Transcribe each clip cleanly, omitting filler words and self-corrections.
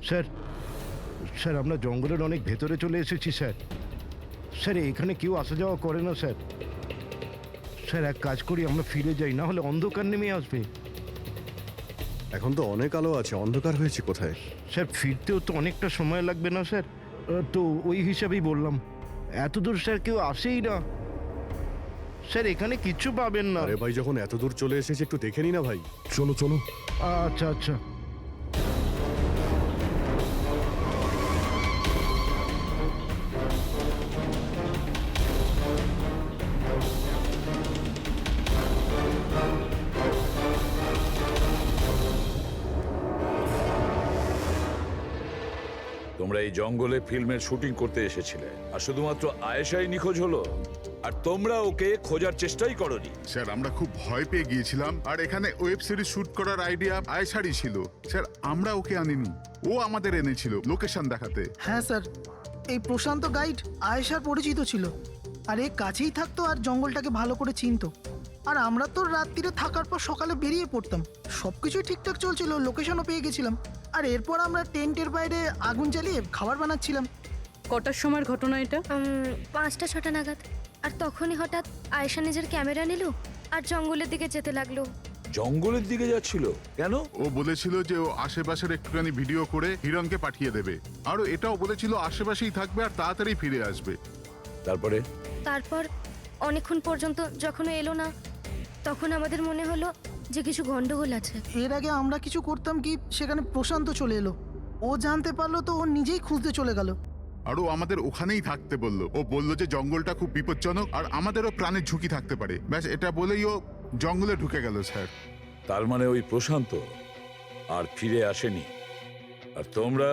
Sir, sir আমরা জঙ্গলের অনেক ভেতরে চলে এসেছি স্যার। স্যার এখানে কেউ আসা যাওয়া করে না স্যার। স্যার এক কাজ করি, আমরা ফিরে যাই, না হলে অন্ধকার নেমে আসবে। এখন তো অনেক আলো আছে, অন্ধকার হয়েছে কোথায়? স্যার ফিরতেও তো অনেকটা সময় লাগবে না স্যার? তো ওই হিসাবেই বললাম, এত দূর স্যার কেউ আসেই না স্যার, এখানে কিচ্ছু পাবেন না। আরে ভাই, যখন এত দূর চলে এসেছে একটু দেখে নি না ভাই? চলো চলো। আচ্ছা আচ্ছা। তোমরা এই জঙ্গলে ফিল্মের শুটিং করতে এসেছিলে, আর শুধুমাত্র আয়েশাই নিখোঁজ হলো, আর তোমরা ওকে খোঁজার চেষ্টাই করনি। স্যার আমরা খুব ভয় পেয়ে গিয়েছিলাম, আর এখানে ওয়েব সিরিজ শুট করার আইডিয়া আয়েশারই ছিল। স্যার আমরা ওকে আনিনি, ও আমাদের এনেছিল লোকেশন দেখাতে। হ্যাঁ স্যার, এই প্রশান্ত গাইড আয়েশার পরিচিত ছিল, আর এ কাছেই থাকতো আর জঙ্গলটাকে ভালো করে চিনতো। আর আমরা তো রাত্রিরে থাকার পর সকালে বেরিয়ে পড়তাম, সবকিছুই ঠিকঠাক চলছিল, লোকেশনও পেয়ে গেছিলাম। আর এরপর আমরা টেন্টের বাইরে আগুন জ্বালিয়ে খাবার বানাচ্ছিলাম। কটার সময়ের ঘটনা এটা? 5টা-6টা নাগাদ। আর তখনই হঠাৎ আয়েশা নিজের ক্যামেরা নিল আর জঙ্গলের দিকে যেতে লাগলো। জঙ্গলের দিকে যাচ্ছিল কেন? ও বলেছিল যে ও আশেপাশের একটুখানি ভিডিও করে হিরণকে পাঠিয়ে দেবে, আর ও এটাও বলেছিল আশেপাশেই থাকবে আর তাড়াতাড়ি ফিরে আসবে। তারপর অনেকক্ষণ পর্যন্ত যখন ও এলো না, তখন আমাদের মনে হলো যে কিছু গন্ডগোল আছে। এর আগে আমরা কিছু করতাম কি, সেখানে প্রশান্ত চলে এলো। ও জানতে পারলো তো ও নিজেই খুঁজতে চলে গেল। আর ও আমাদের ওখানেই থাকতে বললো। ও বললো যে জঙ্গলটা খুব বিপজ্জনক আর আমাদেরও প্রাণের ঝুঁকি থাকতে পারে। ব্যাস এটা বলেই ও জঙ্গলে ঢুকে গেল স্যার। তার মানে ওই প্রশান্ত আর ফিরে আসেনি, আর তোমরা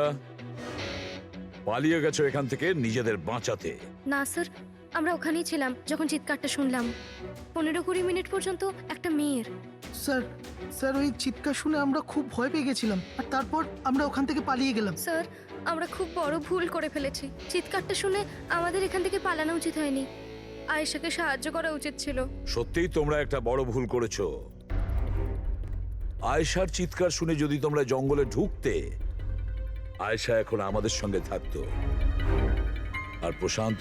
পালিয়ে গেছো এখান থেকে নিজেদের বাঁচাতে। না স্যার, আমরা ওখানেই ছিলাম যখন চিৎকারটা শুনলাম। 15-20 মিনিট পর্যন্ত একটা মেয়ের। স্যার স্যার ওই চিৎকার শুনে আমরা খুব ভয় পেয়ে গেছিলাম, আর তারপর আমরা ওখান থেকে পালিয়ে গেলাম। স্যার, আমরা খুব বড় ভুল করে ফেলেছি। চিৎকারটা শুনে আমাদের এখান থেকে পালানো উচিত হয়নি, আয়েশাকে সাহায্য করা উচিত ছিল। সত্যিই তোমরা একটা বড় ভুল করেছো। আয়েশার চিৎকার শুনে যদি তোমরা জঙ্গলে ঢুকতে, আয়েশা এখন আমাদের সঙ্গে থাকতো, আর প্রশান্ত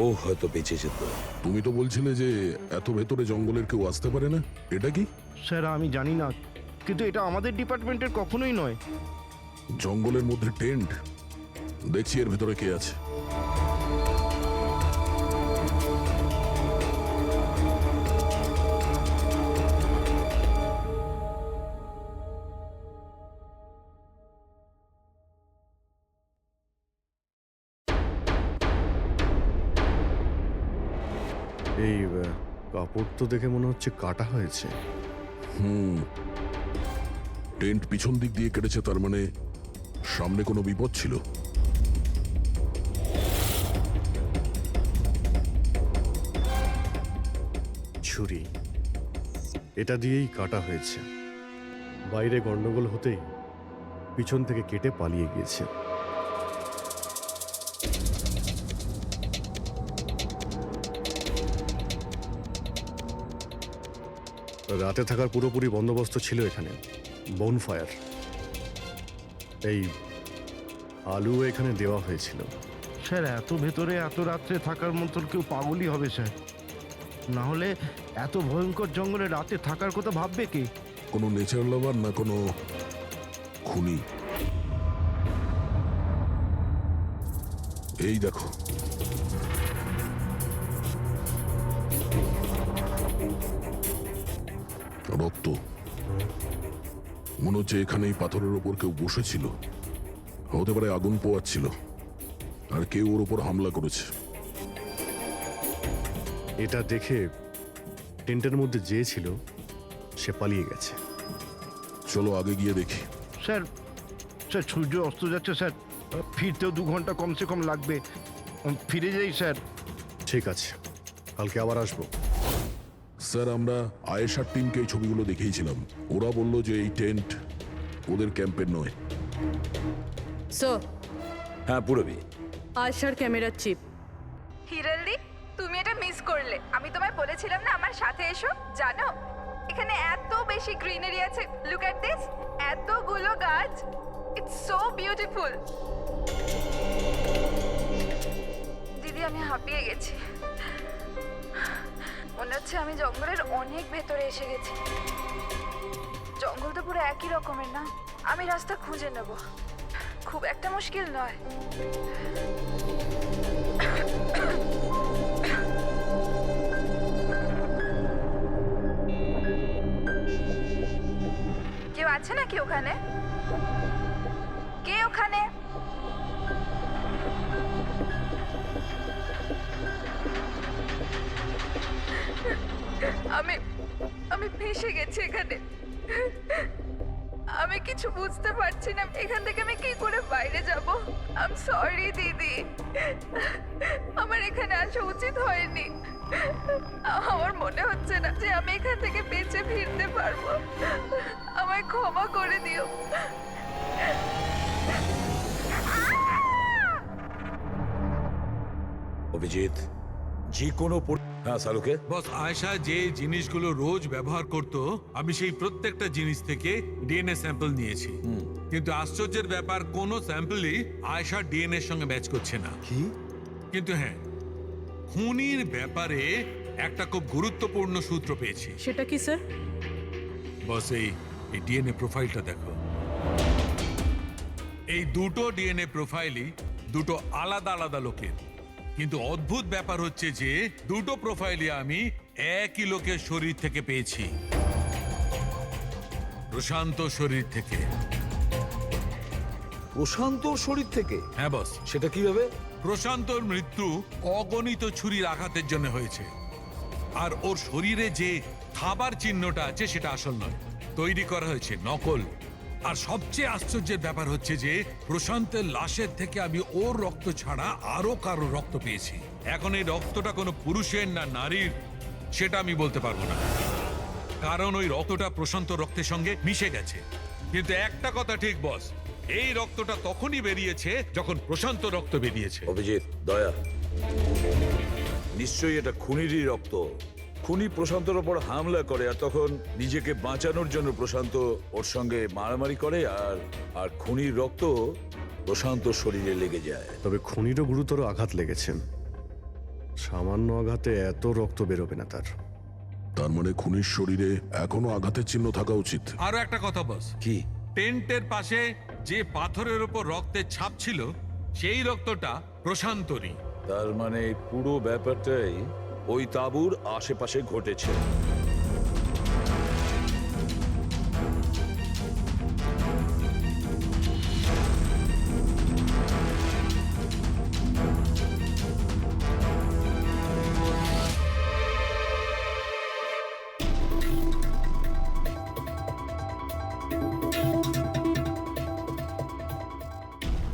ও হয়তো বেঁচে যেত। তুমি তো বলছিলে যে এত ভেতরে জঙ্গলের কেউ আসতে পারে না, এটা কি? স্যার আমি জানি না, কিন্তু এটা আমাদের ডিপার্টমেন্টের কখনোই নয়। জঙ্গলের মধ্যে টেন্ট, দেখছি এর ভেতরে কে আছে। এই কাপড় তো দেখে মনে হচ্ছে কাটা হয়েছে। টেন্ট পিছন দিক দিয়ে কেটেছে, তার মানে সামনে কোনো বিপদ ছিল। ছুরি, এটা দিয়েই কাটা হয়েছে। বাইরে গন্ডগোল হতেই পিছন থেকে কেটে পালিয়ে গিয়েছে। রাতে থাকার পুরোপুরি বন্দোবস্ত ছিল এখানে, বনফায়ার। এই আলু এখানে দেওয়া হয়েছিল। স্যার এত ভেতরে এত রাত্রে থাকার মতন কেউ পাগলই হবে স্যার, না হলে এত ভয়ঙ্কর জঙ্গলে রাতে থাকার কথা ভাববে কে? কোনো নেচার লাভার না কোনো খুনি? এই দেখো, রক্ত। মনে হচ্ছে এখানে এই পাথরের ওপর কেউ বসেছিল, হতে পারে আগুন পোয়াচ্ছিল, আর কেউ ওর ওপর হামলা করেছে। এটা দেখে টেন্টের মধ্যে যে ছিল সে পালিয়ে গেছে। চলো আগে গিয়ে দেখি। স্যার, স্যার সূর্য অস্ত যাচ্ছে স্যার, ফিরতেও 2 ঘন্টা কমসে কম লাগবে। ফিরে যাই স্যার। ঠিক আছে, কালকে আবার আসবো। স্যার, আমরা আয়েশার টিমকে এই ছবিগুলো দেখিয়েছিলাম। ওরা বলল যে এই টেন্ট ওদের ক্যাম্পের নয়। স্যার, হ্যাঁ পুরবি, আয়েশার ক্যামেরার চিপ। হিরলদি, তুমি এটা মিস করলে। আমি তোমায় বলেছিলাম না আমার সাথে এসো। জানো এখানে এত বেশি গ্রিনারি আছে। লুক এট দিস, এতগুলো গাছ। রাজ, ইটস সো বিউটিফুল। দিদি আমি হাঁপিয়ে গেছি, মনে হচ্ছে আমি জঙ্গলের অনেক ভেতরে এসে গেছি। জঙ্গল তো পুরো একই রকমের না? আমি রাস্তা খুঁজে নেব, খুব একটা মুশকিল নয়। কেউ আছে নাকি ওখানে? কে ওখানে? আমি আমি ফেঁসে গেছি এখানে। আমি কিছু বুঝতে পারছি না, এখান থেকে আমি কি করে বাইরে যাব। আই এম সরি দিদি, আমার এখানে আসা উচিত হয়নি। আমার মনে হচ্ছে না যে আমি এখান থেকে বেঁচে ফিরতে পারবো। আমায় ক্ষমা করে দিও। অভিজিৎ, যে কোনো হ্যাঁ শাহরুখে বস, আয়েশা যে জিনিসগুলো রোজ ব্যবহার করত আমি সেই প্রত্যেকটা জিনিস থেকে ডিএনএ স্যাম্পল নিয়েছি, কিন্তু আশ্চর্যের ব্যাপার কোনো স্যাম্পলই আয়েশার ডিএনএ এর সঙ্গে ম্যাচ করছে না। কি? কিন্তু হ্যাঁ, খুনির ব্যাপারে একটা খুব গুরুত্বপূর্ণ সূত্র পেয়েছি। সেটা কি স্যার? বস এই ডিএনএ প্রোফাইলটা দেখো। এই দুটো ডিএনএ প্রোফাইলই দুটো আলাদা আলাদা লোকের, কিন্তু অদ্ভুত ব্যাপার হচ্ছে যে দুটো প্রোফাইলই আমি একই লোকের শরীর থেকে পেয়েছি, প্রশান্ত শরীর থেকে। প্রশান্তর শরীর থেকে? হ্যাঁ বস। সেটা কিভাবে? প্রশান্তর মৃত্যু অগণিত ছুরির আঘাতের জন্য হয়েছে, আর ওর শরীরে যে খাবার চিহ্নটা আছে সেটা আসল নয়, তৈরি করা হয়েছে নকল। আর সবচেয়ে আশ্চর্যের ব্যাপার হচ্ছে যে প্রশান্তের লাশের থেকে আমি ওর রক্ত ছাড়া আরো কারো রক্ত পেয়েছি। এখন এই রক্তটা কোনো পুরুষের না নারীর সেটা আমি বলতে পারবো না, কারণ ওই রক্তটা প্রশান্ত রক্তের সঙ্গে মিশে গেছে। কিন্তু একটা কথা ঠিক বস, এই রক্তটা তখনই বেরিয়েছে যখন প্রশান্ত রক্ত বেরিয়েছে। অভিজিৎ, দয়া, নিশ্চয়ই এটা খুনিরই রক্ত। খুনি প্রশান্তর ওপর হামলা করে আর তখন নিজেকে বাঁচানোর জন্য প্রশান্ত ওর সঙ্গে মারামারি করে, আর খুনির রক্ত প্রশান্ত শরীরে লেগে যায়। তবে খুনিরও গুরুতর আঘাত লেগেছে, সামান্য আঘাতে এত রক্ত বেরোবে না তার। তার মানে খুনির শরীরে এখনো আঘাতের চিহ্ন থাকা উচিত। আরো একটা কথা বস, কি? টেন্টের পাশে যে পাথরের উপর রক্তের ছাপ ছিল সেই রক্তটা প্রশান্তরই। তার মানে পুরো ব্যাপারটাই ওই তাঁবুর আশেপাশে ঘটেছে।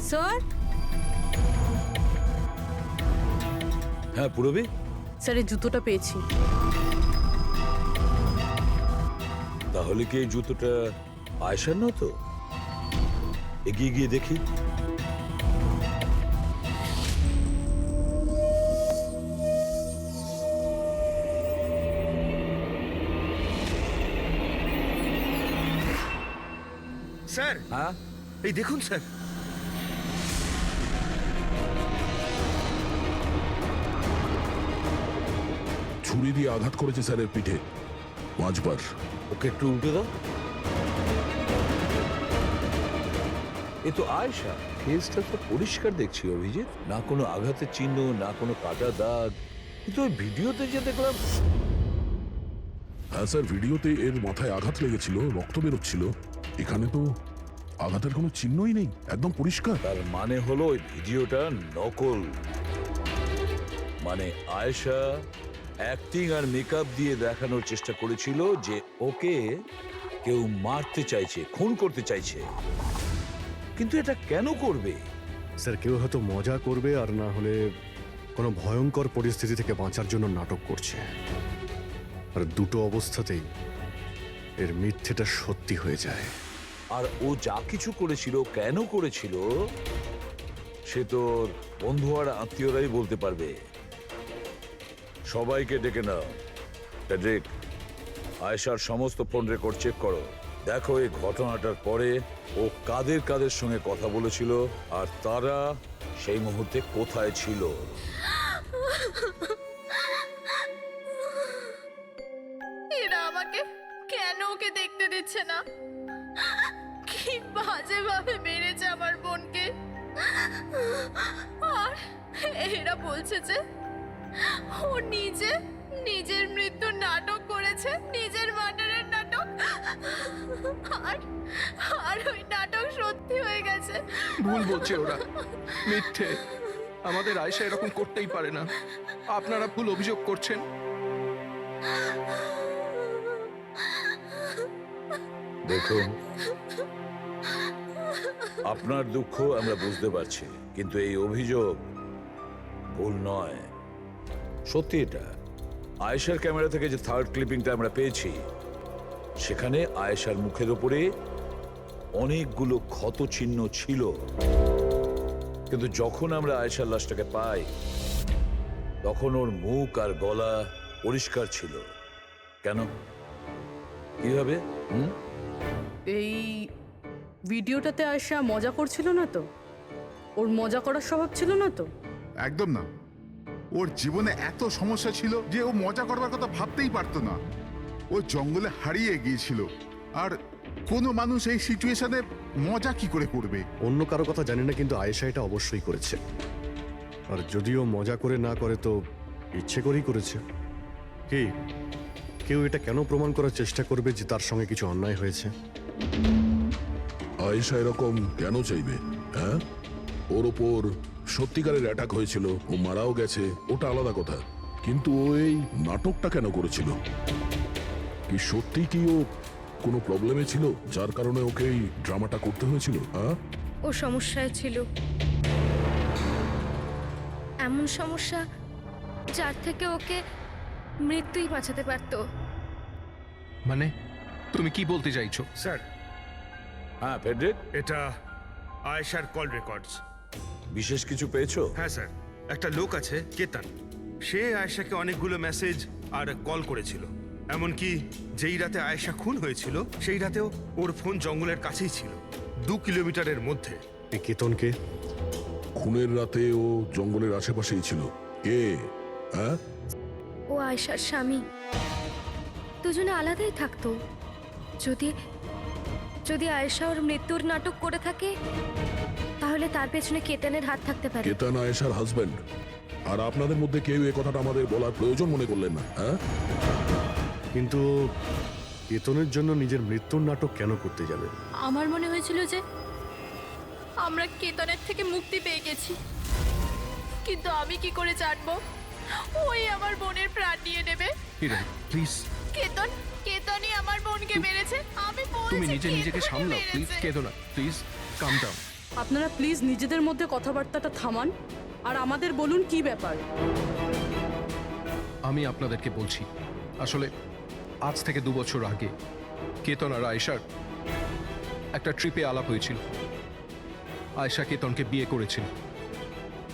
স্যার? হ্যাঁ পুরবী, স্যার এই জুতোটা পেয়েছি। তাহলে কি এই জুতোটা আয়েশার না? তো এগিয়ে গিয়ে দেখি। স্যার, হ্যাঁ এই দেখুন স্যার। ছুরি দিয়ে আঘাত করেছে স্যারের পিঠে 5 বার। ওকে একটু উল্টে দাও। এ তো আয়েশা, ফেসটা তো পরিষ্কার দেখছি অভিজিৎ, না কোনো আঘাতের চিহ্ন, না কোনো কাটা দাগ। কিন্তু ওই ভিডিওতে যে দেখলাম। হ্যাঁ স্যার, ভিডিওতে এর মাথায় আঘাত লেগেছিল, রক্ত বেরোচ্ছিল। এখানে তো আঘাতের কোনো চিহ্নই নেই, একদম পরিষ্কার। তার মানে হলো ওই ভিডিওটা নকল। মানে আয়েশা অ্যাক্টিং আর মেকআপ দিয়ে দেখানোর চেষ্টা করেছিল যে ওকে কেউ মারতে চাইছে, খুন করতে চাইছে। কিন্তু এটা কেন করবে? স্যার, কেউ হয়তো মজা করবে, আর না হলে কোনো ভয়ঙ্কর পরিস্থিতি থেকে বাঁচার জন্য নাটক করছে। আর দুটো অবস্থাতেই এর মিথ্যেটা সত্যি হয়ে যায়। আর ও যা কিছু করেছিল, কেন করেছিল, সে তোর বন্ধু আর আত্মীয়রাই বলতে পারবে। সবাইকে ডেকে নাও। প্যাড্রিক, আয়েশার সমস্ত ফোন রেকর্ড চেক করো। দেখো এই ঘটনাটার পরে ও কাদের কাদের সঙ্গে কথা বলেছিল আর তারা সেই মুহূর্তে কোথায় ছিল। এরা আমাকে কেন ওকে দেখতে দিচ্ছে না? কি বাজে ভাবে মেরেছে আমার বোনকে। আর এরা বলছে যে ও নিজের মৃত্যুর নাটক করেছে, নিজের মার্ডারের নাটক। আর ওই নাটক সত্যি হয়ে গেছে। ভুল বলছে ওরা, মিথ্যে। আমাদের আয়েশা এরকম করতেই পারে না। আপনারা ভুল অভিযোগ করছেন। দেখুন, আপনার দুঃখ আমরা বুঝতে পারছি, কিন্তু এই অভিযোগ ভুল নয়, সত্যি। এটা আয়েশার ক্যামেরা থেকে যে থার্ড ক্লিপিংটা আমরা পেয়েছি, সেখানে আয়েশার মুখের উপরে অনেকগুলো ক্ষত চিহ্ন ছিল, কিন্তু যখন আমরা আয়েশার লাশটাকে পাই তখন ওর মুখ আর গলা পরিষ্কার ছিল। কেন, কিভাবে? এই ভিডিওটাতে আয়শা মজা করছিল না তো? ওর মজা করার স্বভাব ছিল না তো? একদম না। ওর জীবনে এত সমস্যা ছিল যে ও মজা করবার কথা ভাবতেই পারতো না। ও জঙ্গলে হারিয়ে গিয়েছিল, আর কোনো মানুষ এই সিচুয়েশনে মজা কি করে করবে? অন্য কারো কথা জানি না, কিন্তু আয়েশা এটা অবশ্যই করেছে। আর যদিও মজা করে না করে তো ইচ্ছে করেই করেছে। কি কেউ এটা কেন প্রমাণ করার চেষ্টা করবে যে তার সঙ্গে কিছু অন্যায় হয়েছে? আয়েশা এরকম কেন চাইবে? হ্যাঁ, ওর ওপর সত্যিকারের অ্যাটাক হয়েছিল, ও মারাও গেছে, ওটা আলাদা কথা, কিন্তু ও এই নাটকটা কেন করেছিল? কি সত্যি কি ও কোনো প্রবলেমে ছিল যার কারণে ওকে এই ড্রামাটা করতে হয়েছিল? হ্যাঁ, ও সমস্যায় ছিল, এমন সমস্যা যার থেকে ওকে মৃত্যুই বাঁচাতে পারতো। মানে তুমি কি বলতে চাইছো? স্যার, হ্যাঁ ফেডরিক, এটা আয়েশার কল রেকর্ডস। বিশেষ কিছু পেয়েছো? হ্যাঁ স্যার, একটা লোক আছে কেতন, সে আয়েশাকে অনেকগুলো মেসেজ আর কল করেছিল। এমনকি যেই রাতে আয়েশা খুন হয়েছিল সেই রাতেও ওর ফোন জঙ্গলের কাছেই ছিল, 2 কিলোমিটারের মধ্যে। এই কেতনকে? খুনের রাতে ও জঙ্গলের আশেপাশেই ছিল। কে? হ্যাঁ, ও আয়েশার স্বামী। দুজনে আলাদাই থাকতো। যদি আয়েশা ওর মৃত্যুর নাটক করে থাকে, তাহলে তার পেছনে কেতনের হাত থাকতে পারে। কেতন আয়েশার হাজবেন্ড, আর আপনাদের মধ্যে কেউ এই কথাটা আমাদের বলার প্রয়োজন মনে করলেন না? হ্যাঁ, কিন্তু কেতনের জন্য নিজের মৃত্যুর নাটক কেন করতে যাবে? আমার মনে হয়েছিল যে আমরা কেতনের থেকে মুক্তি পেয়ে গেছি, কিন্তু আমি কি করে জানবো ওই আমার বোনের প্রাণ নিয়ে নেবে? হিরেন প্লিজ, কেতনই আমার বোনকে মেরেছে। আমি বলছি তুমি নিজেকে সামলাও প্লিজ। কেঁদো না প্লিজ, কাম ডাউন। আপনারা প্লিজ নিজেদের মধ্যে কথাবার্তাটা থামান আর আমাদের বলুন কি ব্যাপার। আমি আপনাদেরকে বলছি, আসলে আজ থেকে 2 বছর আগে কেতন আর আয়েশার একটা ট্রিপে আলাপ হয়েছিল। আয়েশা কেতনকে বিয়ে করেছিল।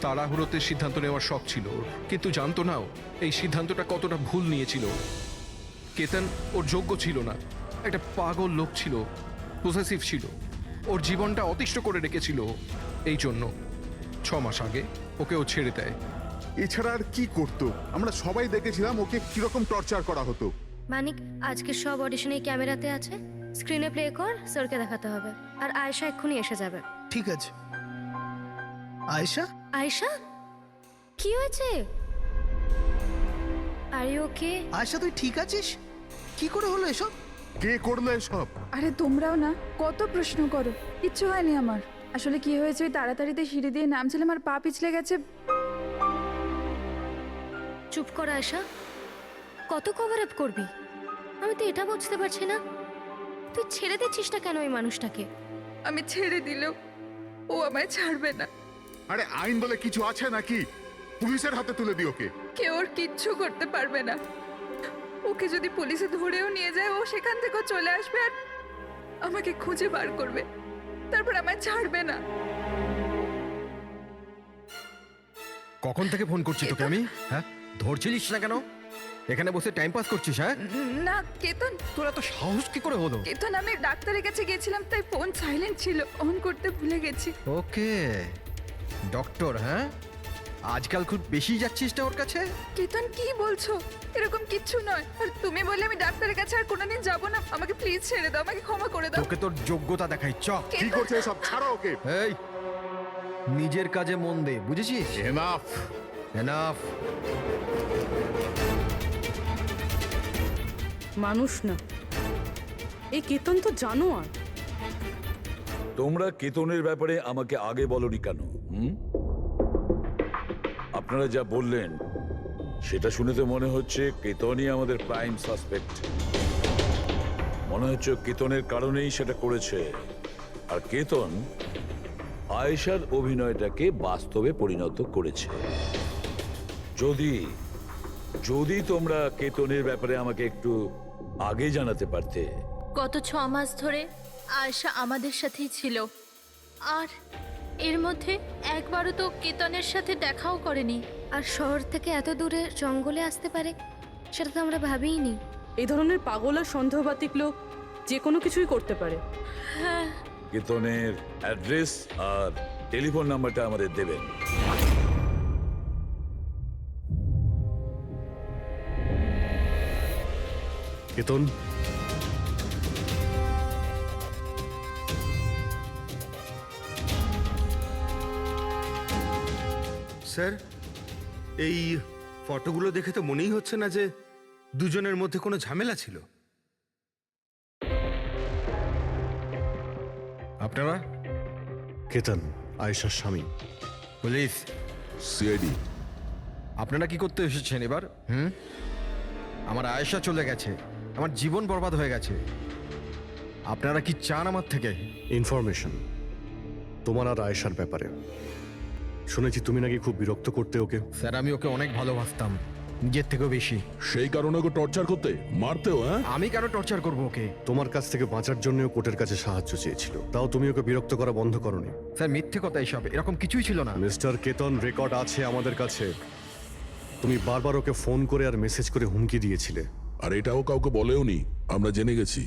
তাড়াহুড়োতে সিদ্ধান্ত নেওয়ার শখ ছিল ওর, কিন্তু জানতো না ও এই সিদ্ধান্তটা কতটা ভুল নিয়েছিল। কেতন ওর যোগ্য ছিল না, একটা পাগল লোক ছিল, পসেসিভ ছিল, ওর জীবনটা অতিষ্ঠ করে রেখেছিল। এই জন্য 6 মাস আগে ওকে ও ছেড়ে দেয়। এছাড়া আর কি করতো? আমরা সবাই দেখেছিলাম ওকে কিরকম টর্চার করা হতো। মানিক, আজকে সব অডিশনে ক্যামেরাতে আছে, স্ক্রিনে প্লে কর, স্যারকে দেখাতে হবে। আর আয়েশা এক্ষুনি এসে যাবে। ঠিক আছে। আয়েশা, আয়েশা, কি হয়েছে? Are you okay? আয়েশা তুই ঠিক আছিস? কি করে হলো এসব? কে করলো এসব? আরে তোমরাও না কত প্রশ্ন করো, কিচ্ছু হয়নি আমার। আসলে কি হয়েছে, ওই তাড়াতাড়িতে সিঁড়ি দিয়ে নামছিলাম আর পা পিছলে গেছে। চুপ কর আয়েশা, কত কভার আপ করবি? আমি তো এটা বুঝতে পারছি না, তুই ছেড়ে দিচ্ছিস না কেন ওই মানুষটাকে? আমি ছেড়ে দিলেও ও আমায় ছাড়বে না। আরে আইন বলে কিছু আছে নাকি? পুলিশের হাতে তুলে দিও ওকে। কেউ ওর কিচ্ছু করতে পারবে না। ওকে যদি পুলিশে ধরেও নিয়ে যায়, ও সেখান থেকেও চলে আসবে আর আমাকে খুঁজে বার করবে, তারপর আমায় ছাড়বে না। কখন থেকে ফোন করছি তোকে আমি? হ্যাঁ, ধরছিলিস না কেন? এখানে বসে টাইম পাস করছিস? হ্যাঁ, না কেতন, তোর এত সাহস কি করে হলো? কেতন আমি ডাক্তারের কাছে গেছিলাম তাই ফোন সাইলেন্ট ছিল, অন করতে ভুলে গেছি। ওকে, ডক্টর, হ্যাঁ আজকাল খুব বেশি যাচ্ছিস না ওর কাছে? কেতন কি বলছো? এরকম কিচ্ছু নয়। আর তুমি বললে আমি ডাক্তারের কাছে আর কোনোদিন যাব না। আমাকে প্লিজ ছেড়ে দাও, আমাকে ক্ষমা করে দাও। তোকে তোর যোগ্যতা দেখাই, চ। কি করছে সব? ছাড়ো ওকে। এই, নিজের কাজে মন দে, বুঝেছিস? এনাফ। এনাফ। মানুষ না, এই কেতন তো জানোয়ার। তোমরা কেতনের ব্যাপারে আমাকে আগে বলনি কেন? আপনারা যা বললেন সেটা শুনে তো মনে হচ্ছে কেতনই আমাদের প্রাইম সাসপেক্ট। মনে হচ্ছে কেতনের কারণেই সেটা করেছে। আর কেতন আয়েশার অভিনয়টাকে বাস্তবে পরিণত করেছে। যদি যদি তোমরা কেতনের ব্যাপারে আমাকে একটু আগে জানাতে পারতে। গত 6 মাস ধরে আয়শা আমাদের সাথেই ছিল, আর এর মধ্যে একবারও তো কেতনের সাথে দেখাও করেনি। আর শহর থেকে এত দূরে জঙ্গলে আসতে পারে সেটা তো আমরা ভাবিইনি। এই ধরনের পাগল আর সন্দেহবাতিক লোক যে কোনো কিছুই করতে পারে। হ্যাঁ, কেতনের অ্যাড্রেস আর টেলিফোন নাম্বারটা আমাদের দেবেন। কেতন, স্যার, এই ফটোগুলো দেখে তো মনেই হচ্ছে না যে দুজনের মধ্যে কোনো ঝামেলা ছিল। আপনারা? কেতন আয়েশার স্বামী। পুলিশ। সিআইডি। আপনারা কি করতে এসেছেন এবার? আমার আয়েশা চলে গেছে, আমার জীবন বরবাদ হয়ে গেছে। আপনারা কি চান আমার থেকে? ইনফরমেশন তোমার আর আয়েশার ব্যাপারে। শুনেছি তুমি নাকি খুব বিরক্ত করতে ওকে। স্যার, আমি ওকে অনেক ভালোবাসতাম, নিজের থেকেও বেশি। সেই কারণে ওকে টর্চার করতে, মারতেও? হ্যাঁ, আমি কেন টর্চার করবো ওকে? তোমার কাছ থেকে বাঁচার জন্য কোর্টের কাছে সাহায্য চেয়েছিল, তাও তুমি ওকে বিরক্ত করা বন্ধ করনি। স্যার, মিথ্যে কথা এসব, এরকম কিছুই ছিল না। মিস্টার কেতন, রেকর্ড আছে আমাদের কাছে। তুমি বারবার ওকে ফোন করে আর মেসেজ করে হুমকি দিয়েছিলে। আর এটাও কাউকে বলেওনি, আমরা জেনে গেছি।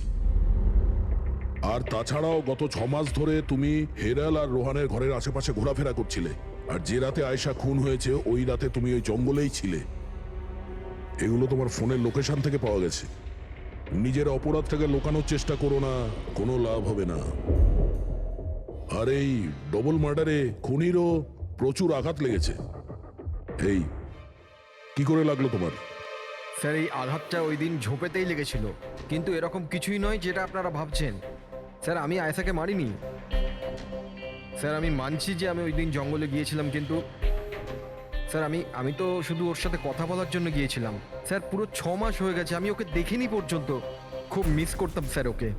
আর তাছাড়াও গত 6 মাস ধরে তুমি হেরাল আর রোহানের ঘরের আশেপাশে ঘোরাফেরা করছিলে। আর যে রাতে আয়েশা খুন হয়েছে ওই রাতে তুমি ওই জঙ্গলেই ছিলে। এগুলো তোমার ফোনের লোকেশন থেকে পাওয়া গেছে। নিজের অপরাধটাকে লুকানোর চেষ্টা করো না, কোনো লাভ হবে না। আর এই ডবল মার্ডারে খুনিরও প্রচুর আঘাত লেগেছে। এই কি করে লাগলো তোমার? স্যার, এই আঘাতটা ওই দিন ঝোপেতেই লেগেছিল, কিন্তু এরকম কিছুই নয় যেটা আপনারা ভাবছেন। স্যার, আমি আয়েশাকে মারিনি। স্যার, আমি মানছি যে আমি ওই দিন জঙ্গলে গিয়েছিলাম, কিন্তু স্যার আমি তো শুধু ওর সাথে কথা বলার জন্য গিয়েছিলাম। স্যার, পুরো 6 মাস হয়ে গেছে, আমি ওকে দেখিনি পর্যন্ত। খুব মিস করতাম স্যার ওকে।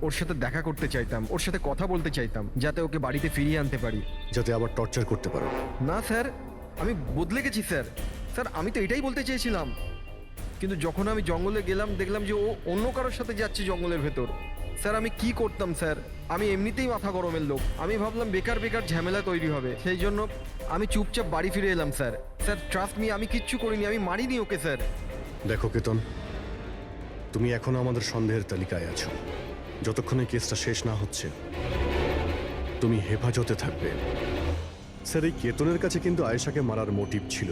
ওর সাথে দেখা করতে চাইতাম, ওর সাথে কথা বলতে চাইতাম, যাতে ওকে বাড়িতে ফিরিয়ে আনতে পারি, যাতে আবার টর্চার করতে পারো। না স্যার, আমি বদলে গেছি স্যার। স্যার, আমি তো এটাই বলতে চেয়েছিলাম, কিন্তু যখন আমি জঙ্গলে গেলাম দেখলাম যে ও অন্য কারোর সাথে যাচ্ছে জঙ্গলের ভেতর। স্যার, আমি কি করতাম স্যার? আমি এমনিতেই মাথা গরমের লোক। আমি ভাবলাম বেকার বেকার ঝামেলা তৈরি হবে, সেই জন্য আমি চুপচাপ বাড়ি ফিরে এলাম স্যার। স্যার, ট্রাস্ট মি, আমি কিচ্ছু করিনি, আমি মারিনি ওকে স্যার। দেখো কেতন, তুমি এখনো আমাদের সন্দেহের তালিকায় আছো। যতক্ষণে কেসটা শেষ না হচ্ছে তুমি হেফাজতে থাকবে। স্যার, এই কেতনের কাছে কিন্তু আয়েশাকে মারার মোটিভ ছিল।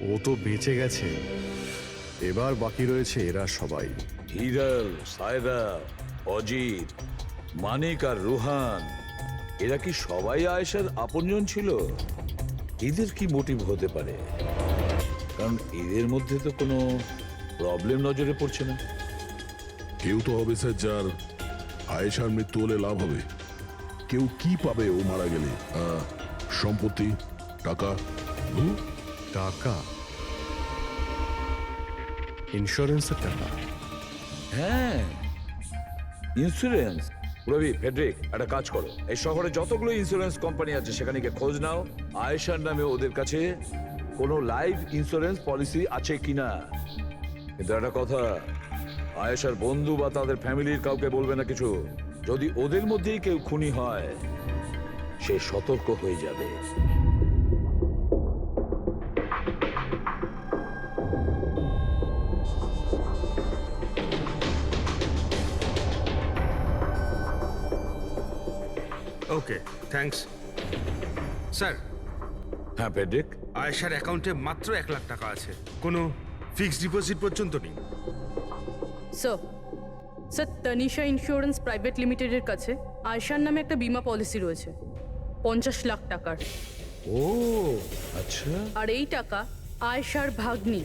ও তো বেঁচে গেছে, এবার বাকি রয়েছে এরা সবাই। হিরাল, সায়রা, অজিত, মানিক আর রুহান, এরা কি সবাই আয়েশার আপনজন ছিল? এদের কি মোটিভ হতে পারে? কারণ এদের মধ্যে তো কোনো প্রবলেম নজরে পড়ছে না। কেউ তো হবে স্যার যার আয়েশার মৃত্যু হলে লাভ হবে। কেউ কি পাবে ও মারা গেলে? সম্পত্তি, টাকা। টাকা? ইন্স্যুরেন্সের টাকা? হ্যাঁ, ইন্স্যুরেন্স। রবি, ফেডরিক, একটা কাজ করো, এই শহরে যতগুলো ইন্স্যুরেন্স কোম্পানি আছে সেখানে গিয়ে খোঁজ নাও আয়েশার নামে ওদের কাছে কোনো লাইফ ইন্স্যুরেন্স পলিসি আছে কিনা। কিন্তু একটা কথা, আয়েশার বন্ধু বা তাদের ফ্যামিলির কাউকে বলবে না কিছু। যদি ওদের মধ্যেই কেউ খুনি হয় সে সতর্ক হয়ে যাবে। Okay thanks sir. হ্যাঁ পেড্রিক, আয়েশার অ্যাকাউন্টে মাত্র 1 লাখ টাকা আছে, কোনো ফিক্সড ডিপোজিট পর্যন্ত নেই। Sir sir Tanisha insurance private লিমিটেডের কাছে আয়শার নামে একটা বীমা পলিসি রয়েছে 50 লাখ টাকার। ও আচ্ছা। আর এই টাকা আয়শার ভাগ্নি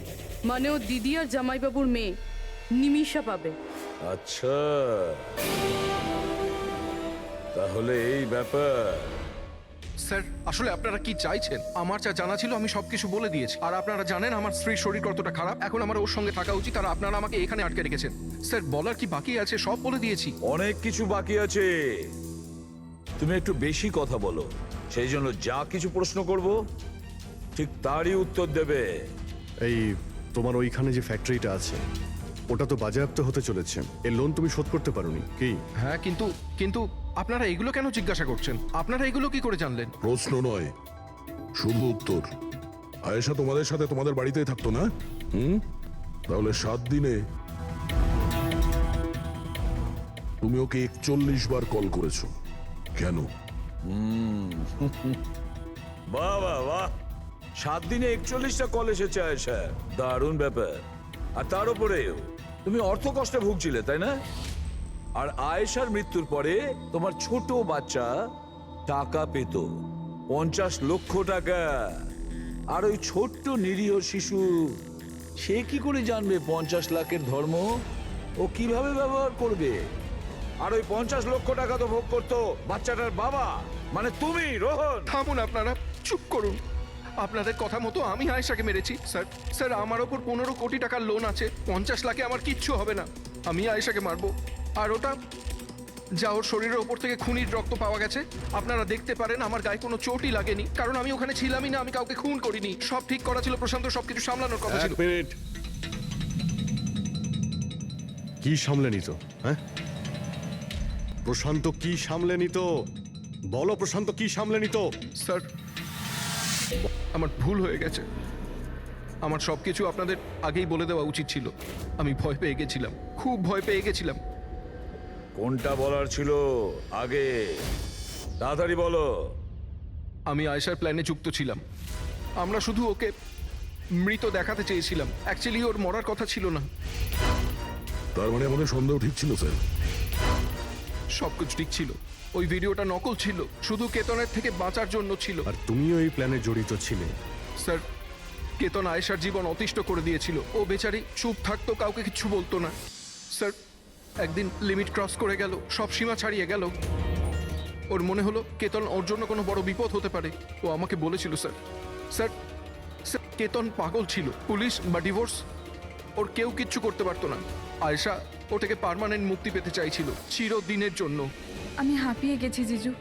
মানে ও দিদি আর জামাইবাবুর মেয়ে নিমিষা পাবে। আচ্ছা, তাহলে এই ব্যাপার। স্যার আসলে আপনারা কি চাইছেন? আমার যা জানা ছিল আমি সবকিছু বলে দিয়েছি, আর আপনারা জানেন আমার স্ত্রীর শরীর কতটা খারাপ, এখন আমার ওর সঙ্গে থাকা উচিত, আর আপনারা আমাকে এখানে আটকে রেখেছেন। স্যার বলার কি বাকি আছে? সব বলে দিয়েছি। অনেক কিছু বাকি আছে, তুমি একটু বেশি কথা বলো, সেই জন্য যা কিছু প্রশ্ন করব ঠিক তারই উত্তর দেবে। এই তোমার ওইখানে যে ফ্যাক্টরিটা আছে ওটা তো বাজেয়াপ্ত হতে চলেছে, এর লোন তুমি শোধ করতে পারোনি কি? হ্যাঁ কিন্তু কিন্তু আপনারা এগুলো কেন জিজ্ঞাসা করছেন? আপনারা এগুলো কি করে জানলেন? প্রশ্ন নয়, শুধু উত্তর। আয়েশা তোমাদের সাথে তোমাদের বাড়িতেই থাকতো না? তাহলে 7 দিনে তুমি ওকে 41 বার কল করেছো কেন? বাহ বাহ বাহ, 7 দিনে 41টা কল এসেছে আয়েশা, দারুণ ব্যাপার। আর তার উপরেও তুমি অর্থ কষ্টে ভুগছিলে, তাই না? আর আয়েশার মৃত্যুর পরে তোমার ছোট বাচ্চা টাকা পেত 50 লক্ষ টাকা। আর ওই ছোট্ট নিরীহ শিশু সে কি করে জানবে 50 লাখের ধর্ম? ও কিভাবে ব্যবহার করবে? আর ওই 50 লক্ষ টাকা তো ভোগ করতো বাচ্চাটার বাবা, মানে তুমি, রোহন। থামুন আপনারা, চুপ করুন। আপনাদের কথা মতো আমি আয়েশাকে মেরেছি। স্যার স্যার আমার ওপর 15 কোটি টাকার লোন আছে, 50 লাখে আমার কিচ্ছু হবে না। আমি আয়েশাকে মারবো। আর ওটা যা ওর শরীরের ওপর থেকে খুনির রক্ত পাওয়া গেছে, আপনারা দেখতে পারেন আমার গায়ে কোনো চোটই লাগেনি, কারণ আমি ওখানে ছিলামই না, আমি কাউকে খুন করিনি। সব ঠিক করা ছিল, প্রশান্ত সবকিছু সামলানোর কথা ছিল। 1 মিনিট। কি সামলে নিত? হ্যাঁ, প্রশান্ত কি সামলে নিত? বলো প্রশান্ত কি সামলে নিত? স্যার আমার ভুল হয়ে গেছে, আমার সবকিছু আপনাদের আগেই বলে দেওয়া উচিত ছিল। আমি ভয় পেয়ে গেছিলাম, খুব ভয় পেয়ে গেছিলাম। কোনটা বলার ছিল আগে? তাড়াতাড়ি বলো। আমি আয়েশার প্ল্যানে যুক্ত ছিলাম। আমরা শুধু ওকে মৃত দেখাতে চেয়েছিলাম, অ্যাকচুয়ালি ওর মরার কথা ছিল না। তার মানে আমাদের সন্দেহ ঠিক ছিল স্যার। সবকিছু ঠিক ছিল, ওই ভিডিওটা নকল ছিল, শুধু কেতনের থেকে বাঁচার জন্য ছিল। আর তুমিও এই প্ল্যানে জড়িত ছিলে। স্যার কেতন আয়েশার জীবন অতিষ্ঠ করে দিয়েছিল, ও বেচারি চুপ থাকতো, কাউকে কিছু বলতো না। স্যার একদিন লিমিট ক্রস করে গেল, সব সীমা ছাড়িয়ে গেল। ওর মনে হলো কেতন ওর জন্য কোনো বড় বিপদ হতে পারে। ও আমাকে বলেছিল স্যার স্যার স্যার কেতন পাগল ছিল, পুলিশ বা ডিভোর্স ওর কেউ কিচ্ছু করতে পারতো না। আয়েশা ও থেকে পার্মানেন্ট মুক্তি পেতে চাইছিল, চিরদিনের জন্য। আমি হাঁপিয়ে গেছি জিজু।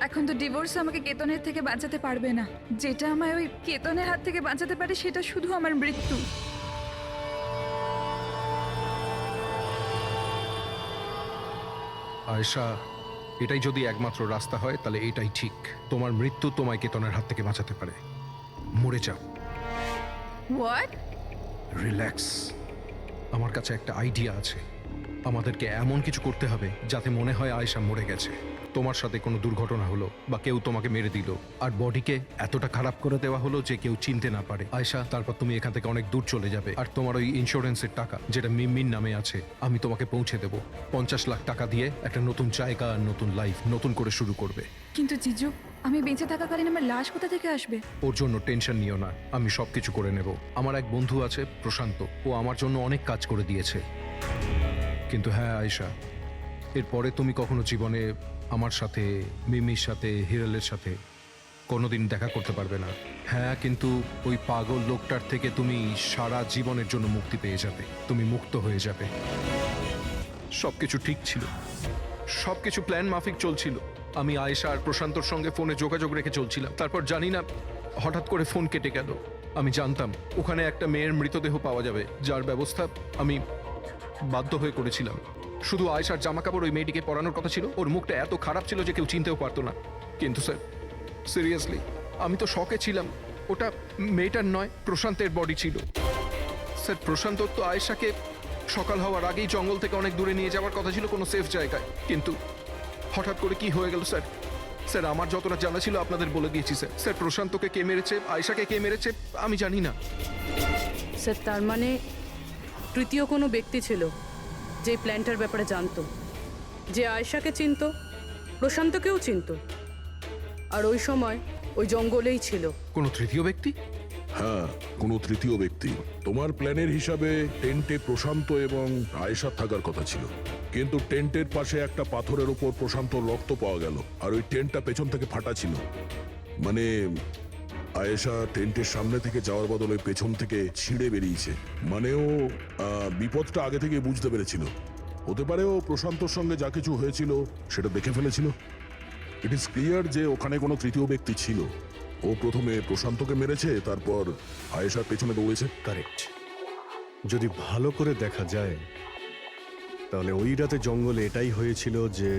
এখন তো ডিভোর্স আমাকে কেতনের থেকে বাঁচাতে পারবে না। যেটা আমায় ওই কেতনের হাত থেকে বাঁচাতে পারে সেটা শুধু আমার মৃত্যু। আয়েশা, এটাই যদি একমাত্র রাস্তা হয় তাহলে এটাই ঠিক। তোমার মৃত্যু তোমায় কেতনের হাত থেকে বাঁচাতে পারে। মরে যাও। হোয়াট? রিল্যাক্স, আমার কাছে একটা আইডিয়া আছে। আমাদেরকে এমন কিছু করতে হবে যাতে মনে হয় আয়েশা মরে গেছে। তোমার সাথে কোনো দুর্ঘটনা হলো বা কেউ তোমাকে মেরে দিল, আর বডিকে এতটা খারাপ করে দেওয়া হলো যে কেউ চিনতে না পারে আয়েশা। তারপর তুমি এখান থেকে অনেক দূর চলে যাবে, আর তোমার ওই ইন্স্যুরেন্সের টাকা যেটা মিমির নামে আছে আমি তোমাকে পৌঁছে দেব। 50 লাখ টাকা দিয়ে একটা নতুন জায়গা, নতুন লাইফ, নতুন করে শুরু করবে। কিন্তু জিজু, আমি বেঁচে থাকাকালীন আমার লাশ কোথা থেকে আসবে? ওর জন্য টেনশন নিও না, আমি সবকিছু করে নেব। আমার এক বন্ধু আছে প্রশান্ত, ও আমার জন্য অনেক কাজ করে দিয়েছে। কিন্তু হ্যাঁ আয়েশা, এরপরে তুমি কখনো জীবনে আমার সাথে, মিমির সাথে, হিরালের সাথে কোনোদিন দেখা করতে পারবে না। হ্যাঁ, কিন্তু ওই পাগল লোকটার থেকে তুমি সারা জীবনের জন্য মুক্তি পেয়ে যাবে, তুমি মুক্ত হয়ে যাবে। সবকিছু ঠিক ছিল, সবকিছু প্ল্যান মাফিক চলছিল। আমি আয়েশা আর প্রশান্তর সঙ্গে ফোনে যোগাযোগ রেখে চলছিলাম। তারপর জানি না হঠাৎ করে ফোন কেটে গেল। আমি জানতাম ওখানে একটা মেয়ের মৃতদেহ পাওয়া যাবে, যার ব্যবস্থা আমি বাধ্য হয়ে করেছিলাম। শুধু আয়েশার জামা কাপড় ওই মেয়েটিকে পরানোর কথা ছিল। ওর মুখটা এত খারাপ ছিল যে কেউ চিনতেও পারতো না। কিন্তু স্যার সিরিয়াসলি আমি তো শকে ছিলাম। ওটা মেয়েটার নয়, প্রশান্তের বডি ছিল। স্যার প্রশান্ত তো আয়েশাকে সকাল হওয়ার আগেই জঙ্গল থেকে অনেক দূরে নিয়ে যাওয়ার কথা ছিল, কোনো সেফ জায়গায়। কিন্তু হঠাৎ করে কি হয়ে গেল স্যার? স্যার আমার যতটা জানা ছিল আপনাদের বলে দিয়েছি স্যার। স্যার প্রশান্তকে কে মেরেছে, আয়েশাকে কে মেরেছে আমি জানি না। স্যার তার মানে তৃতীয় কোনো ব্যক্তি ছিল যে প্ল্যানটার ব্যাপারে জানতো, যে আয়েশাকে চিনতো, প্রশান্তকেও চিনতো, আর ওই সময় ওই জঙ্গলেই ছিল। কোনো তৃতীয় ব্যক্তি? হ্যাঁ, কোনো তৃতীয় ব্যক্তি। তোমার প্ল্যানের হিসাবে টেন্টে প্রশান্ত এবং আয়েশা থাকার কথা ছিল, কিন্তু টেন্টের পাশে একটা পাথরের উপর প্রশান্তর রক্ত পাওয়া গেল, আর ওই টেন্টটা পেছন থেকে ফাটা ছিল। মানে আয়েশা টেন্টের সামনে থেকে যাওয়ার বদলে পেছন থেকে ছিঁড়ে বেরিয়েছে। মানে ও বিপদটা আগে থেকে বুঝতে পেরেছিল। হতে পারে ও প্রশান্তর সঙ্গে যা কিছু হয়েছিল সেটা দেখে ফেলেছিল। ইট ইজ ক্লিয়ার যে ওখানে কোনো তৃতীয় ব্যক্তি ছিল। ও প্রথমে প্রশান্তকে মেরেছে, তারপর আয়েশার পেছনে দৌড়েছে। কারেক্ট। যদি ভালো করে দেখা যায় তাহলে ওই রাতে জঙ্গলে এটাই হয়েছিল যে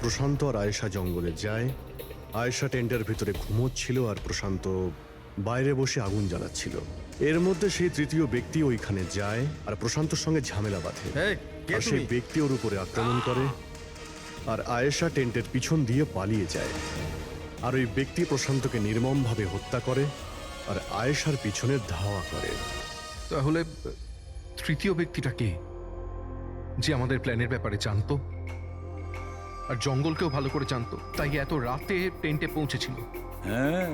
প্রশান্ত আর আয়েশা জঙ্গলে যায়, আয়েশা টেন্টের ভিতরে ঘুমোচ্ছিল আর প্রশান্ত বাইরে বসে আগুন জ্বালাচ্ছিল। এর মধ্যে সেই তৃতীয় ব্যক্তি ওইখানে যায় আর প্রশান্তর সঙ্গে ঝামেলা বাঁধে, আর সেই ব্যক্তি ওর উপরে আক্রমণ করে, আর আয়েশা টেন্টের পিছন দিয়ে পালিয়ে যায়। আর ওই ব্যক্তি প্রশান্তকে নির্মমভাবে হত্যা করে আর আয়েশার পিছনে ধাওয়া করে। তাহলে তৃতীয় ব্যক্তিটা কে, যে আমাদের প্ল্যানের ব্যাপারে জানতো আর জঙ্গলকেও ভালো করে জানতো, তাই এত রাতে টেন্টে পৌঁছেছিল? হ্যাঁ,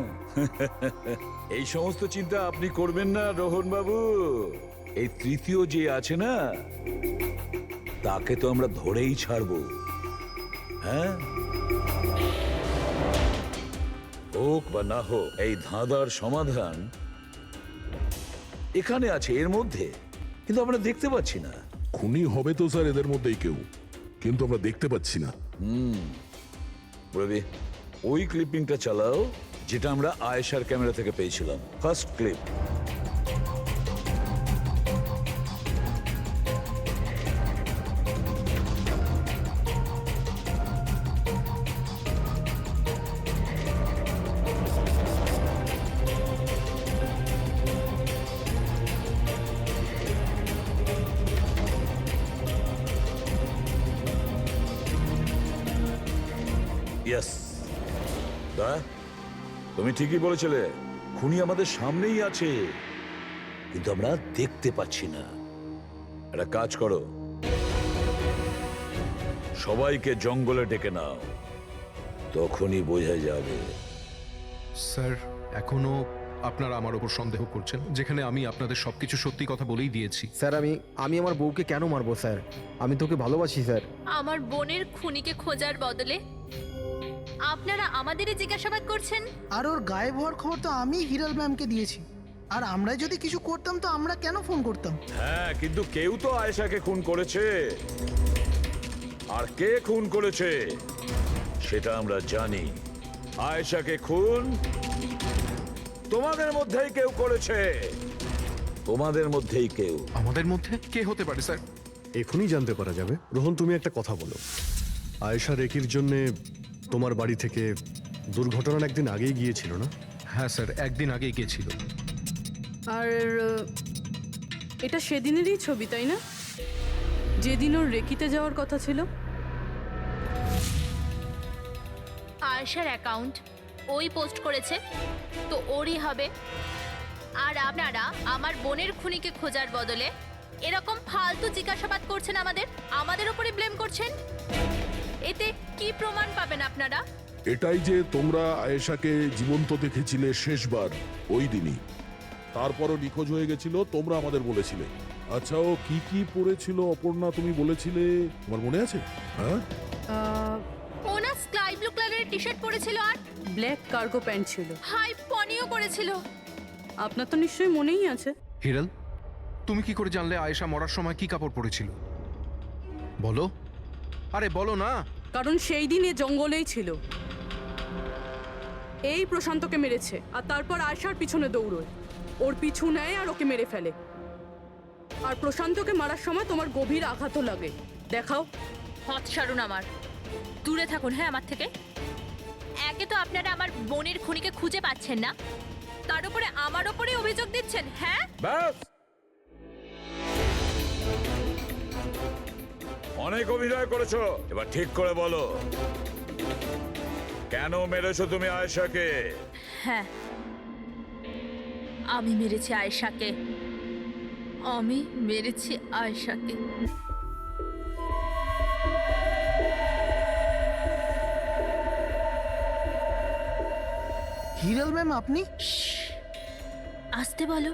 এই সমস্ত চিন্তা আপনি করবেন না রোহন বাবু। এই তৃতীয় যে আছে না, তাকে তো আমরা ধরেই ছাড়বো। হ্যাঁ, হোক বা না হোক, এই ধাঁধার সমাধান এখানে আছে, এর মধ্যে, কিন্তু আমরা দেখতে পাচ্ছি না। খুনি হবে তো স্যার এদের মধ্যেই কেউ, কিন্তু আমরা দেখতে পাচ্ছি না। রবি, ওই ক্লিপিংটা চালাও যেটা আমরা আয়েশার ক্যামেরা থেকে পেয়েছিলাম, ফার্স্ট ক্লিপ। ইয়েস, তুমি ঠিকই বলেছিলে, খুনি আমাদের সামনেই আছে, কিন্তু আমরা দেখতে পাচ্ছি না। একটা কাজ করো, সবাইকে জঙ্গলে ডেকে নাও, তখনই বোঝা যাবে। স্যার এখনো আপনারা আমার ওপর সন্দেহ করছেন, যেখানে আমি আপনাদের সবকিছু সত্যি কথা বলেই দিয়েছি। স্যার আমি আমার বউকে কেন মারবো স্যার? আমি তোকে ভালোবাসি স্যার। আমার বোনের খুনিকে খোঁজার বদলে আপনারা আমাদেরই জিজ্ঞাসাবাদ করছেন। আর ওর গায়েব হওয়ার খবর তো আমি হিরাল ম্যামকে দিয়েছি, আর আমরা যদি কিছু করতাম তো আমরা কেন ফোন করতাম? হ্যাঁ, কিন্তু কেউ তো আয়েশাকে খুন করেছে, আর কে খুন করেছে সেটা আমরা জানি। আয়েশাকে খুন তোমাদের মধ্যেই কেউ করেছে, তোমাদের মধ্যেই কেউ। আমাদের মধ্যে কে হতে পারে স্যার? এখনই জানতে পারা যাবে। রোহন, তুমি একটা কথা বলো, আয়েশা রেকির জন্য তোমার বাড়ি থেকে দুর্ঘটনার একদিন আগেই গিয়েছিল না? হ্যাঁ স্যার, একদিন আগেই গিয়েছিল। আর এটা সেদিনেরই ছবি, তাই না? যেদিন ওর রেকিতে যাওয়ার কথা ছিল। আয়েশার অ্যাকাউন্ট ওই পোস্ট করেছে, তো ওরই হবে। আর আপনারা আমার বোনের খুনিকে খোঁজার বদলে এরকম ফালতু জিজ্ঞাসাবাদ করছেন, আমাদের উপরে ব্লেম করছেন। এতে কি প্রমাণ পাবেন আপনারা? এটাই যে তোমরা আয়েশাকে জীবন্ত দেখেছিলে শেষবার ওই দিনই, তারপরও নিখোঁজ হয়ে গেছিল, তোমরা আমাদের বলেছিলে। আচ্ছা, ও কি কি পরেছিল অপর্ণা, তুমি বলেছিলে, তোমার মনে আছে? হ্যাঁ, ওনা স্কাই ব্লু কালারের টি শার্ট পরেছিল আর ব্ল্যাক কার্গো প্যান্ট ছিল। হাই পনিও পরেছিল। আপনার তো নিশ্চয়ই মনেই আছে। হিরাল, তুমি কি করে জানলে আয়েশা মরার সময় কি কাপড় পরেছিল? বলো, আরে বলো না। কারণ সেই দিন এ জঙ্গলেই ছিল। এই প্রশান্তকে মেরেছে আর তারপর আয়েশার পিছনে দৌড়োয়, ওর পিছু নেয় আর ওকে মেরে ফেলে। আর প্রশান্তকে মারার সময় তোমার গভীর আঘাতও লাগে। দেখাও। হাত সারুন আমার, দূরে থাকুন। হ্যাঁ, আমার থেকে। একে তো আপনারা আমার বোনের খুনিকে খুঁজে পাচ্ছেন না, তার উপরে আমার উপরে অভিযোগ দিচ্ছেন। হ্যাঁ, ব্যাস, অনেক অভিনয় করেছো, এবার ঠিক করে বলো কেন মেরেছো তুমি আয়েশাকে? হ্যাঁ, আমি মেরেছি আয়েশাকে। আমি মেরেছি আয়েশাকে। হিরাল ম্যাম, আপনি? আসতে বলো।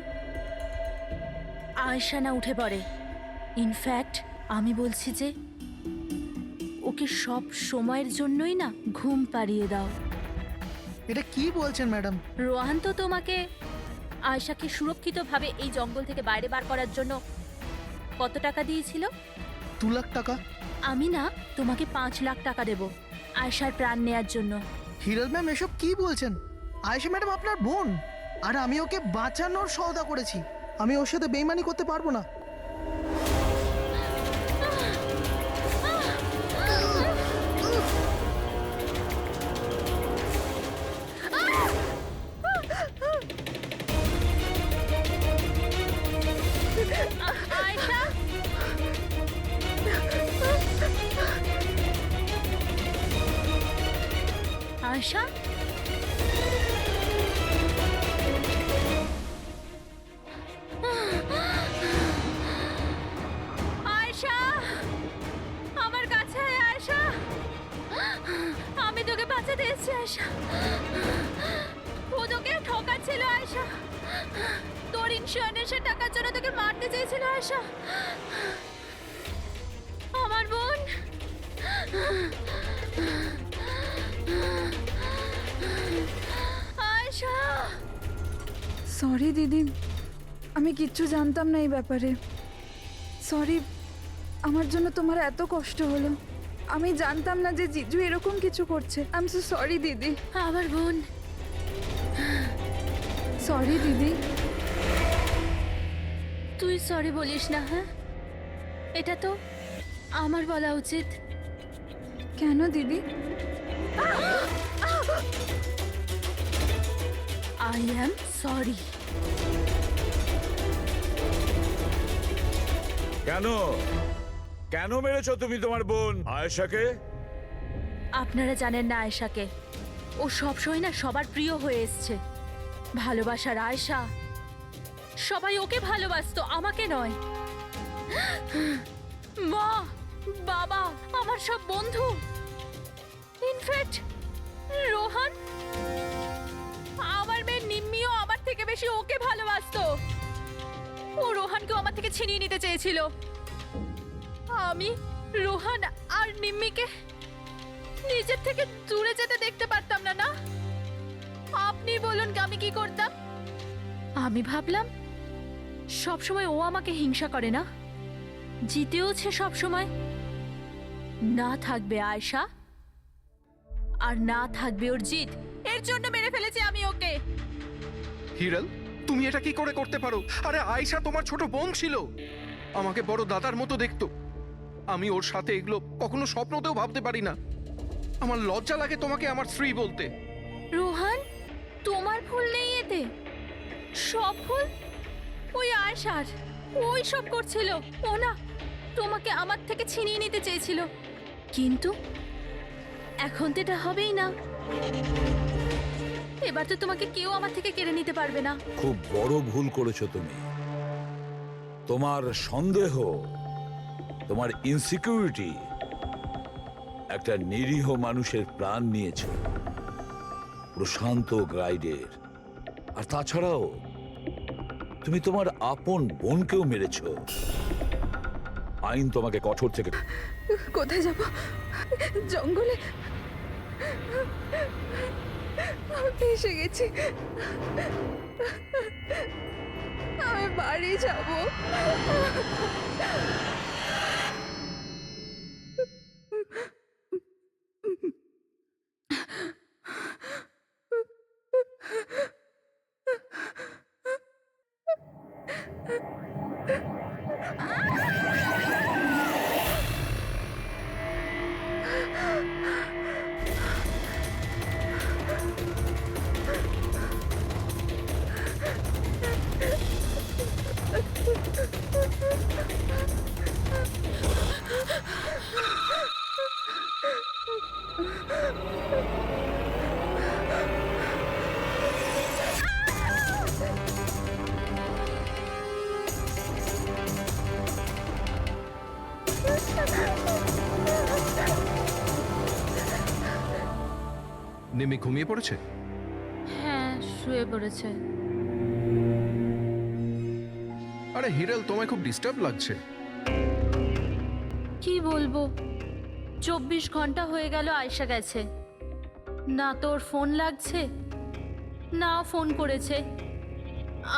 আয়েশা না উঠে পড়ে। ইনফ্যাক্ট আমি বলছি যে ওকে সব সময়ের জন্যই না ঘুম পাড়িয়ে দাও। এটা কি বলছেন ম্যাডাম? রোহান তো তোমাকে আয়েশাকে সুরক্ষিতভাবে এই জঙ্গল থেকে বাইরে বার করার জন্য কত টাকা দিয়েছিল? 2 লাখ টাকা। আমি না তোমাকে 5 লাখ টাকা দেব আয়েশার প্রাণ নেয়ার জন্য। হিরাল ম্যাম, এসব কি বলছেন? আয়েশা ম্যাডাম আপনার বোন, আর আমি ওকে বাঁচানোর সওদা করেছি। আমি ওর সাথে বেইমানি করতে পারবো না। আয়েশা, আয়েশা, আয়েশা, আমার কাছে আয় আয়েশা। আমি তোকে বাঁচাতে এসেছি আয়েশা। ও তোকে ঠকাচ্ছিল আয়েশা। তোর ইন্স্যুরেন্সের টাকার জন্য তোকে মারতে চেয়েছিল আয়েশা। আমার বোন। আয়েশা। সরি দিদি, আমি কিচ্ছু জানতাম না এই ব্যাপারে। সরি, আমার জন্য তোমার এত কষ্ট হলো। আমি জানতাম না যে জিজু এরকম কিছু করছে। আই এম সো সরি দিদি। আমার বোন। সরি দিদি। তুই সরি বলিস না? হ্যাঁ, এটা তো আমার বলা উচিত। কেন দিদি? I am sorry. কেন কেন মেরেছো তুমি তোমার বোন আয়েশাকে? আপনারা জানেন না আয়েশাকে। ও সবসময় না সবার প্রিয় হয়ে এসছে। ভালোবাসার আয়েশা। সবাই ওকে ভালোবাসতো, আমাকে নয়। মা, বাবা, আমার সব বন্ধু, ইনফ্যাক্ট রোহান, আমার মেয়ে নিম্মিও আমার থেকে বেশি ওকে ভালোবাসতো। ও রোহানকেও আমার থেকে ছিনিয়ে নিতে চেয়েছিল। আমি রোহান আর নিম্মিকে নিজের থেকে দূরে যেতে দেখতে পারতাম না। না, আপনি বলুন আমি কি করতাম? আমি ভাবলাম সবসময় ও আমাকে হিংসা করে না, জিতেওছে সবসময়। না থাকবে আয়েশা, আর না থাকবে ওর জিত। এর জন্য মেরে ফেলেছি আমি ওকে। হিরাল, তুমি এটা কি করে করতে পারো? আরে আয়েশা তোমার ছোট বোন ছিল, আমাকে বড় দাদার মতো দেখতো। আমি ওর সাথে এগুলো কখনো স্বপ্নতেও ভাবতে পারি না। আমার লজ্জা লাগে তোমাকে আমার স্ত্রী বলতে। রোহান, তোমার ভুল নেই এতে। সব ভুল ওই আয়েশার। ওই সব করছিল। ও না তোমাকে আমার থেকে ছিনিয়ে নিতে চেয়েছিল, কিন্তু এখন তো এটা হবেই না। এবার তো তোমাকে কেউ আমার থেকে কেড়ে নিতে পারবে না। খুব বড় ভুল করেছো তুমি। তোমার সন্দেহ, তোমার ইনসিকিউরিটি একটা নিরীহ মানুষের প্রাণ নিয়েছে, প্রশান্ত গাইডের। আর তাছাড়াও তুমি তোমার আপন বোনকেও মেরেছ। আইন তোমাকে কঠোর থেকে। কোথায় যাব? জঙ্গলে? আমি এসে গেছি। আমি বাড়ি যাব। নিমি ঘুমিয়ে পড়েছে? হ্যাঁ, শুয়ে পড়েছে। আরে হিরাল, তোমায় খুব ডিস্টার্ব লাগছে। কি বলবো, 24 ঘন্টা হয়ে গেল আয়শা গেছে, না তোর ফোন লাগছে না ফোন করেছে।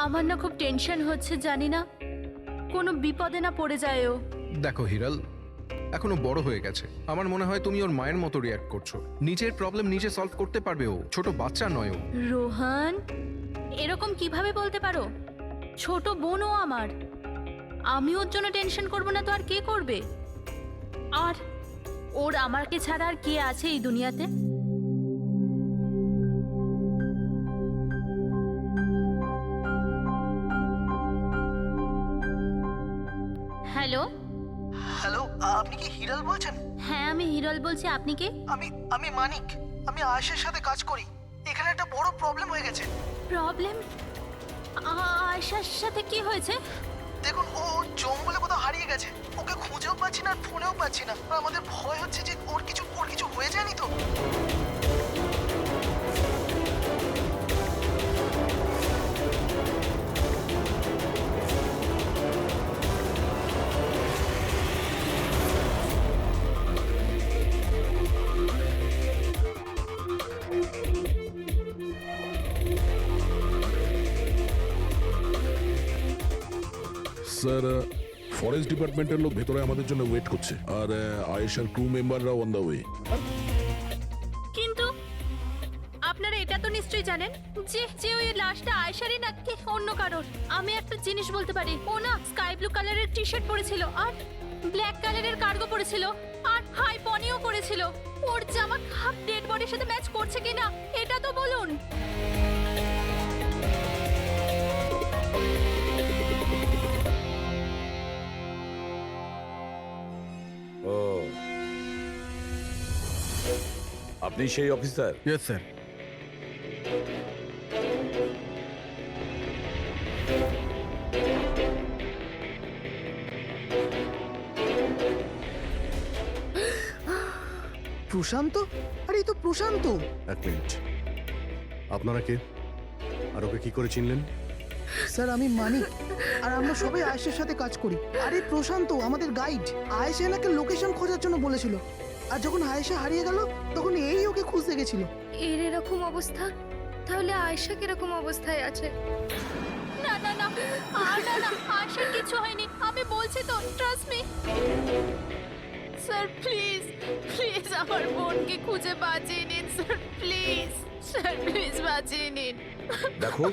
আমার না খুব টেনশন হচ্ছে, জানি না কোনো বিপদে না পড়ে যায় ও। দেখো হিরাল, এখনো বড় হয়ে গেছে। আমার মনে হয় তুমি ওর মায়ের মতো রিয়াক্ট করছো। নিজের প্রবলেম নিজে সলভ করতে পারবে ও, ছোট বাচ্চা নয় ও। রোহন, এরকম কিভাবে বলতে পারো? ছোট বোনও আমার, আমি ওর জন্য টেনশন করব না তো আর কে করবে? আর ওর আমাকে ছাড়া আর কে আছে এই দুনিয়াতে? হ্যালো হ্যালো, আপনি কি হিরাল বলছেন? হ্যাঁ, আমি হিরল বলছি। আপনি কে? আমি মানিক। আমি আয়েশার সাথে কাজ করি। এখানে একটা বড় প্রবলেম হয়ে গেছে। প্রবলেম? আয়শার সাথে কি হয়েছে? দেখুন, ও জঙ্গলে কোথাও হারিয়ে গেছে। ওকে খুঁজেও পাচ্ছি না, আর ফোনেও পাচ্ছি না। আর আমাদের ভয় হচ্ছে যে ওর কিছু হয়ে যায়নি তো। স্যার, ফরেস্ট ডিপার্টমেন্টের লোক ভেতরে আমাদের জন্য ওয়েট করছে, আর আয়েশার ক্রু মেম্বাররাও অন দ্য ওয়ে। কিন্তু আপনারা এটা তো নিশ্চয়ই জানেন যে ওই লাশটা আয়শারই নাকি অন্য কারোর। আমি একটা জিনিস বলতে পারি, ও না স্কাই ব্লু কালারের টি শার্ট পরেছিল আর ব্ল্যাক কালারের কার্গো পরেছিল আর হাই পনিও করেছিল। ওর জামা হাফ ডেড বডির সাথে ম্যাচ করছে কিনা এটা তো বলুন। ও, আপনি সেই অফিসার? Yes sir. প্রশান্ত? আরে এই তো প্রশান্ত। এক মিনিট, আপনারা কে আর ওকে কি করে চিনলেন? স্যার, আমি মানিক, আর আমরা সবাই আয়েশার সাথে কাজ করি। আরে প্রশান্ত আমাদের গাইড। আয়েশা এনাকে লোকেশন খোঁজার জন্য বলেছিল, আর যখন আয়েশা হারিয়ে গেল তখন এই ওকে খুঁজতে গেছিল। এর এরকম অবস্থা, তাহলে আয়েশা কিরকম অবস্থায় আছে? না না না, না আয়শার কিছু হয়নি, আমি বলছি তো, trust me. Sir please please আমার বোনকে খুঁজে বাঁচিয়ে নিন স্যার, প্লিজ স্যার, প্লিজ বাঁচিয়ে নিন। দেখো